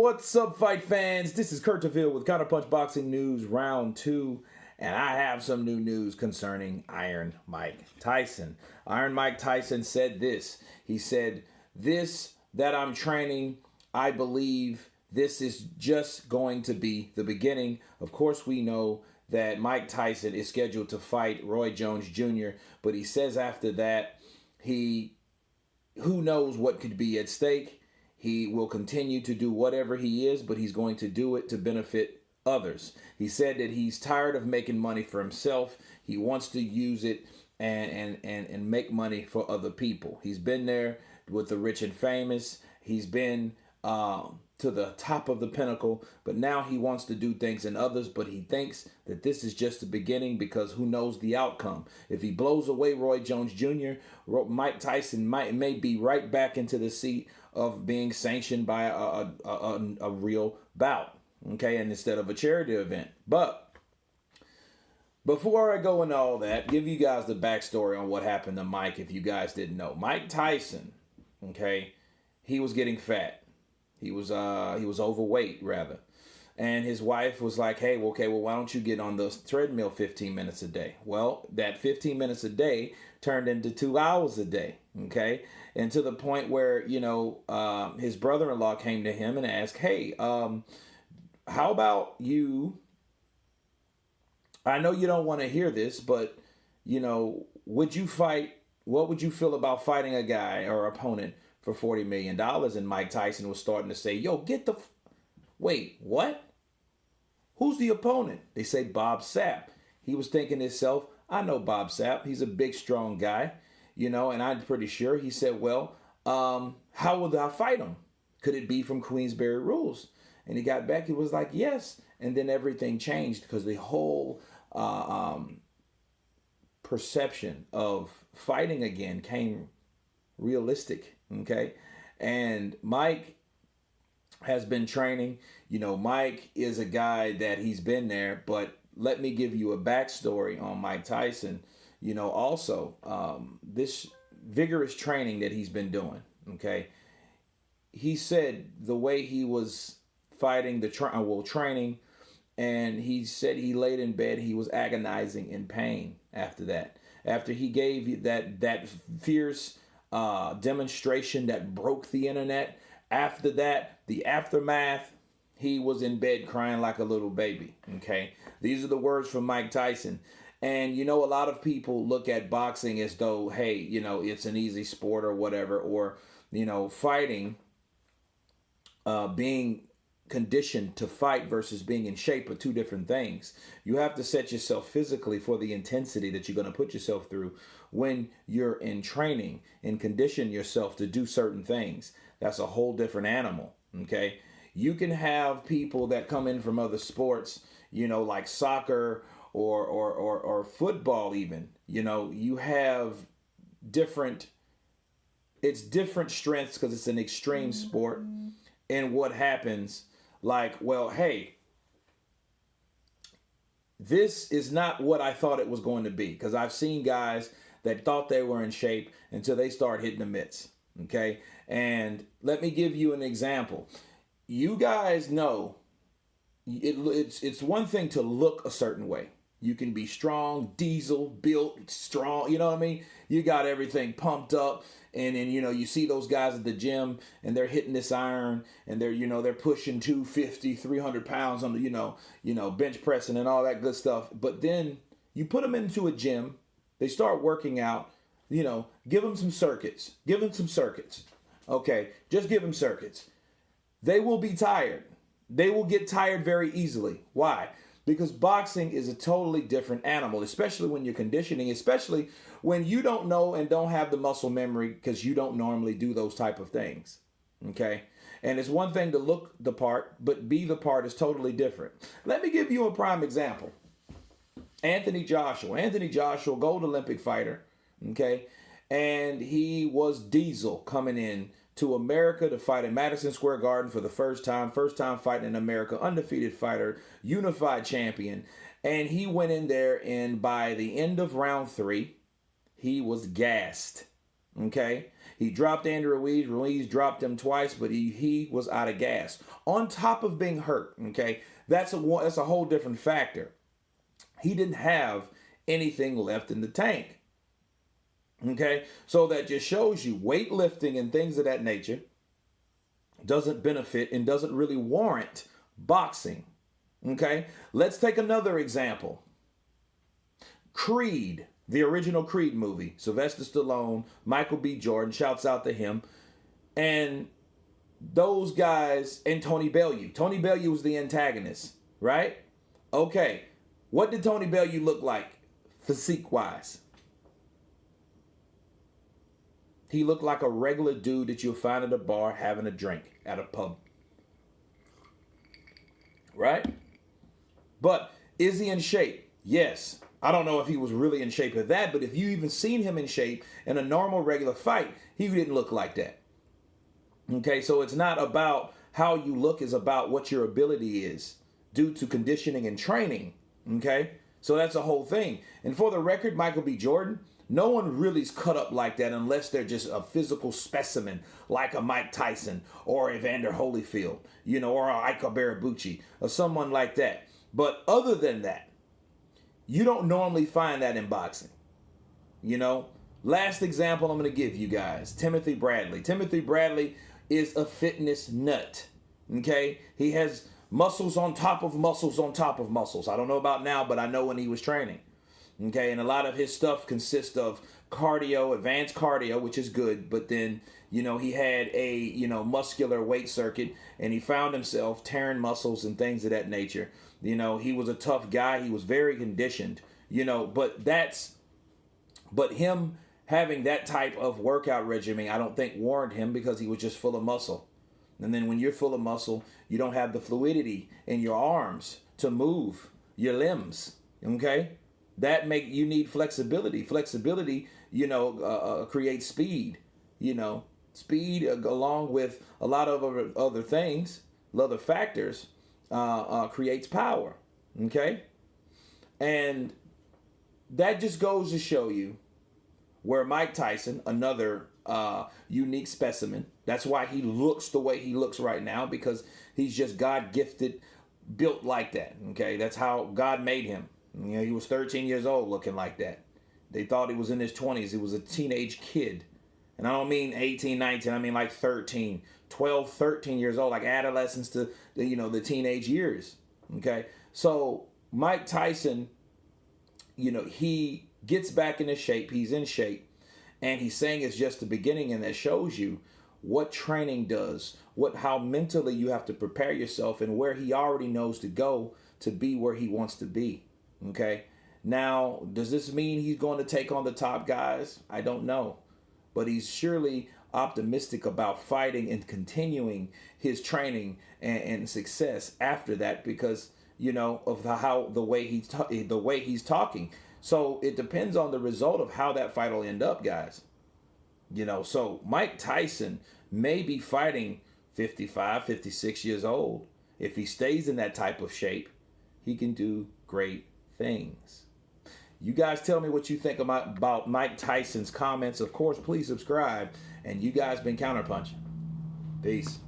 What's up, fight fans? This is Kurt DeVille with Counterpunch Boxing News Round 2, and I have some new news concerning Iron Mike Tyson. Iron Mike Tyson said this. He said, "This that I'm training, I believe this is just going to be the beginning." Of course, we know that Mike Tyson is scheduled to fight Roy Jones Jr., but he says after that, who knows what could be at stake. He will continue to do whatever he is, but he's going to do it to benefit others. He said that he's tired of making money for himself. He wants to use it and make money for other people. He's been there with the rich and famous. He's been to the top of the pinnacle, but now he wants to do things in others, but he thinks that this is just the beginning because who knows the outcome. If he blows away Roy Jones Jr., Mike Tyson may be right back into the seat of being sanctioned by a real bout, okay, and instead of a charity event. But before I go into all that, give you guys the backstory on what happened to Mike if you guys didn't know. Mike Tyson, okay, he was getting fat. He was overweight, rather. And his wife was like, hey, why don't you get on the treadmill 15 minutes a day? Well, that 15 minutes a day turned into 2 hours a day, okay? And to the point where, his brother-in-law came to him and asked, hey, how about you? I know you don't want to hear this, but, would you fight? What would you feel about fighting a guy or opponent for $40 million? And Mike Tyson was starting to say, yo, wait, what? Who's the opponent? They say Bob Sapp. He was thinking to himself, I know Bob Sapp. He's a big, strong guy, and I'm pretty sure. He said, well, how would I fight him? Could it be from Queensberry Rules? And he got back, he was like, yes. And then everything changed because the whole perception of fighting again came realistic, okay? And Mike has been training. Mike is a guy that he's been there, but let me give you a backstory on Mike Tyson. Also, this vigorous training that he's been doing, okay? He said the way he was fighting training, and he said he laid in bed, he was agonizing in pain after that. After he gave you that fierce demonstration that broke the internet. After that, the aftermath, he was in bed crying like a little baby. Okay, these are the words from Mike Tyson. And a lot of people look at boxing as though, hey, it's an easy sport or whatever, or fighting, being conditioned to fight versus being in shape are two different things. You have to set yourself physically for the intensity that you're going to put yourself through when you're in training, and condition yourself to do certain things. That's a whole different animal, okay? You can have people that come in from other sports, like soccer or football even. You have different strengths because it's an extreme sport. And what happens, like, well, hey, this is not what I thought it was going to be, because I've seen guys that thought they were in shape until they start hitting the mitts, okay? And let me give you an example. You guys know it's one thing to look a certain way. You can be strong, diesel, built, strong, you know what I mean? You got everything pumped up, and then, you see those guys at the gym, and they're hitting this iron, and they're pushing 250, 300 pounds on the, bench pressing and all that good stuff. But then you put them into a gym, they start working out, give them some circuits. Okay, just give them circuits. They will be tired. They will get tired very easily. Why? Because boxing is a totally different animal, especially when you're conditioning, especially when you don't know and don't have the muscle memory because you don't normally do those type of things, okay? And it's one thing to look the part, but be the part is totally different. Let me give you a prime example. Anthony Joshua, gold Olympic fighter, okay? And he was diesel coming in to America to fight in Madison Square Garden for the first time fighting in America, undefeated fighter, unified champion. And he went in there, and by the end of round 3, he was gassed, okay? He dropped Andrew Ruiz. Ruiz dropped him twice, but he was out of gas. On top of being hurt, okay? That's a whole different factor. He didn't have anything left in the tank. Okay? So that just shows you weightlifting and things of that nature doesn't benefit and doesn't really warrant boxing. Okay? Let's take another example. Creed, the original Creed movie. Sylvester Stallone, Michael B. Jordan, shouts out to him. And those guys, and Tony Bellew. Tony Bellew was the antagonist, right? Okay. What did Tony Bellew look like physique-wise? He looked like a regular dude that you'll find at a bar having a drink at a pub. Right? But is he in shape? Yes. I don't know if he was really in shape at that, but if you even seen him in shape in a normal regular fight, he didn't look like that. Okay, so it's not about how you look, it's about what your ability is due to conditioning and training. Okay, so that's the whole thing. And for the record, Michael B. Jordan, no one really's cut up like that unless they're just a physical specimen like a Mike Tyson or Evander Holyfield, or a Ike Barabucci or someone like that. But other than that, you don't normally find that in boxing. Last example I'm going to give you guys, Timothy Bradley. Timothy Bradley is a fitness nut. Okay, he has muscles on top of muscles on top of muscles. I don't know about now, but I know when he was training. Okay, and a lot of his stuff consists of cardio, advanced cardio, which is good. But then, he had a, muscular weight circuit, and he found himself tearing muscles and things of that nature. He was a tough guy. He was very conditioned, but him having that type of workout regimen, I don't think warranted him because he was just full of muscle. And then when you're full of muscle, you don't have the fluidity in your arms to move your limbs. Okay? You need flexibility. Flexibility, creates speed. Speed along with a lot of other things, other factors, creates power. Okay? And that just goes to show you where Mike Tyson, another unique specimen, that's why he looks the way he looks right now, because he's just God-gifted, built like that. Okay, that's how God made him. He was 13 years old looking like that. They thought he was in his 20s. He was a teenage kid. And I don't mean 18, 19. I mean like 13, 12, 13 years old, like adolescence to, the teenage years. Okay, so Mike Tyson, he gets back into shape. He's in shape. And he's saying it's just the beginning, and that shows you what training does, how mentally you have to prepare yourself, and where he already knows to go to be where he wants to be. Okay. Now, does this mean he's going to take on the top guys? I don't know. But he's surely optimistic about fighting and continuing his training and success after that because, of the way he's talking. So it depends on the result of how that fight will end up, guys. So Mike Tyson may be fighting 55, 56 years old. If he stays in that type of shape, he can do great things. You guys tell me what you think about Mike Tyson's comments. Of course, please subscribe. And you guys been counterpunching. Peace.